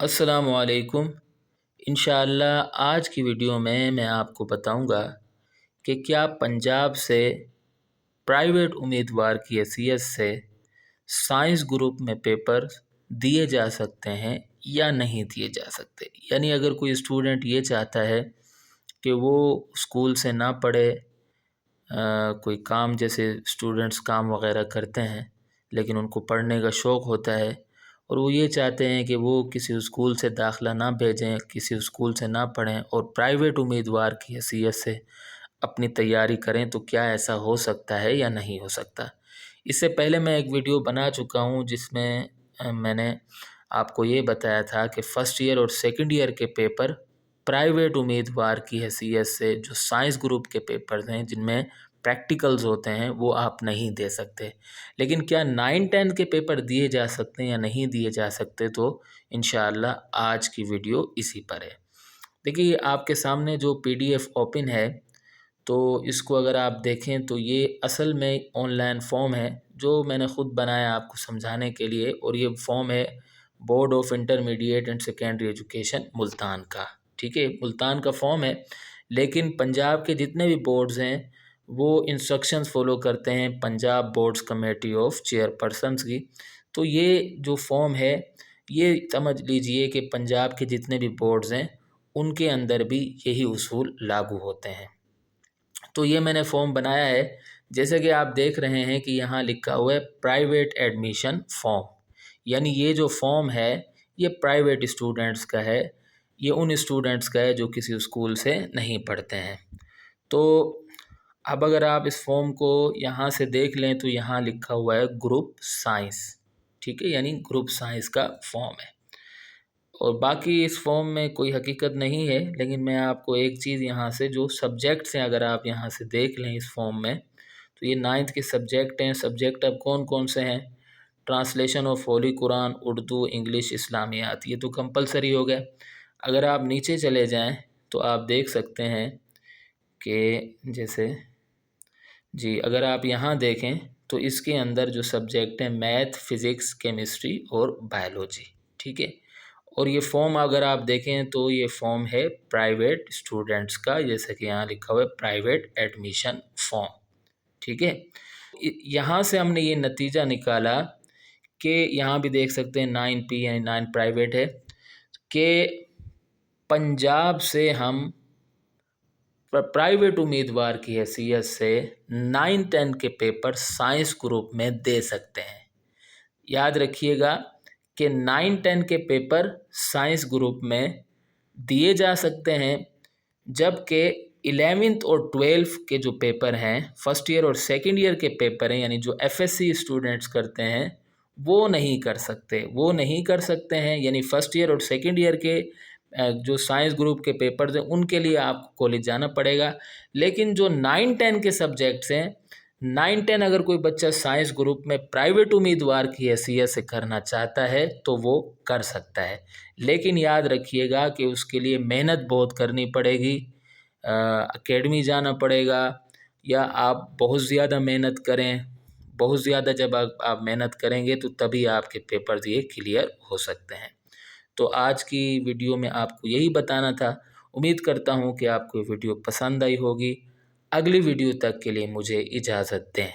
अस्सलामुअलैकुम। इंशाअल्लाह आज की वीडियो में मैं आपको बताऊंगा कि क्या पंजाब से प्राइवेट उम्मीदवार की हैसियत से साइंस ग्रुप में पेपर दिए जा सकते हैं या नहीं दिए जा सकते। यानी अगर कोई स्टूडेंट ये चाहता है कि वो स्कूल से ना पढ़े, कोई काम, जैसे स्टूडेंट्स काम वगैरह करते हैं लेकिन उनको पढ़ने का शौक़ होता है और वो ये चाहते हैं कि वो किसी स्कूल से दाखिला ना भेजें, किसी स्कूल से ना पढ़ें और प्राइवेट उम्मीदवार की हैसियत से अपनी तैयारी करें, तो क्या ऐसा हो सकता है या नहीं हो सकता। इससे पहले मैं एक वीडियो बना चुका हूँ जिसमें मैंने आपको ये बताया था कि फ़र्स्ट ईयर और सेकंड ईयर के पेपर प्राइवेट उम्मीदवार की हैसियत से जो साइंस ग्रुप के पेपर्स हैं जिनमें प्रैक्टिकल्स होते हैं वो आप नहीं दे सकते। लेकिन क्या 9-10 के पेपर दिए जा सकते हैं या नहीं दिए जा सकते, तो इंशाअल्लाह आज की वीडियो इसी पर है। देखिए आपके सामने जो PDF ओपन है, तो इसको अगर आप देखें तो ये असल में ऑनलाइन फॉर्म है जो मैंने ख़ुद बनाया आपको समझाने के लिए, और ये फॉर्म है board of intermediate and secondary education Multan का। ठीक है, मुल्तान का फॉर्म है, लेकिन पंजाब के जितने भी बोर्ड्स हैं वो इंस्ट्रक्शंस फॉलो करते हैं Punjab boards committee of chairpersons की। तो ये जो फॉर्म है ये समझ लीजिए कि पंजाब के जितने भी बोर्ड्स हैं उनके अंदर भी यही उसूल लागू होते हैं। तो ये मैंने फॉर्म बनाया है, जैसे कि आप देख रहे हैं कि यहाँ लिखा हुआ है प्राइवेट एडमिशन फॉर्म। यानी ये जो फॉर्म है ये प्राइवेट स्टूडेंट्स का है, ये उन स्टूडेंट्स का है जो किसी स्कूल से नहीं पढ़ते हैं। तो अब अगर आप इस फॉर्म को यहाँ से देख लें तो यहाँ लिखा हुआ है ग्रुप साइंस। ठीक है, यानी ग्रुप साइंस का फॉर्म है और बाकी इस फॉर्म में कोई हकीकत नहीं है। लेकिन मैं आपको एक चीज़ यहाँ से, जो सब्जेक्ट्स हैं अगर आप यहाँ से देख लें इस फॉर्म में, तो ये 9th के सब्जेक्ट हैं। सब्जेक्ट अब कौन कौन से हैं? Translation of holy Quran, Urdu, English, Islamiyat, ये तो कंपलसरी हो गए। अगर आप नीचे चले जाएं तो आप देख सकते हैं कि जैसे जी अगर आप यहाँ देखें तो इसके अंदर जो सब्जेक्ट हैं मैथ, फिज़िक्स, केमिस्ट्री और बायोलॉजी। ठीक है, और ये फॉर्म अगर आप देखें तो ये फॉर्म है प्राइवेट स्टूडेंट्स का, जैसे कि यहाँ लिखा हुआ है प्राइवेट एडमिशन फॉर्म। ठीक है, यहाँ से हमने ये नतीजा निकाला कि यहाँ भी देख सकते हैं 9P यानी 9 प्राइवेट है, कि पंजाब से हम प्राइवेट उम्मीदवार की हैसियत से 9-10 के पेपर साइंस ग्रुप में दे सकते हैं। याद रखिएगा कि 9-10 के पेपर साइंस ग्रुप में दिए जा सकते हैं, जबकि 11th और 12th के जो पेपर हैं, फर्स्ट ईयर और सेकंड ईयर के पेपर हैं, यानी जो FSC स्टूडेंट्स करते हैं वो नहीं कर सकते हैं। यानी फर्स्ट ईयर और सेकंड ईयर के जो साइंस ग्रुप के पेपर्स हैं उनके लिए आपको कॉलेज जाना पड़ेगा। लेकिन जो 9-10 के सब्जेक्ट्स हैं, 9-10 अगर कोई बच्चा साइंस ग्रुप में प्राइवेट उम्मीदवार की हैसियत से करना चाहता है तो वो कर सकता है। लेकिन याद रखिएगा कि उसके लिए मेहनत बहुत करनी पड़ेगी, एकेडमी जाना पड़ेगा, या आप बहुत ज़्यादा मेहनत करें। बहुत ज़्यादा जब आप मेहनत करेंगे तो तभी आपके पेपर ये क्लियर हो सकते हैं। तो आज की वीडियो में आपको यही बताना था। उम्मीद करता हूँ कि आपको वीडियो पसंद आई होगी। अगली वीडियो तक के लिए मुझे इजाज़त दें।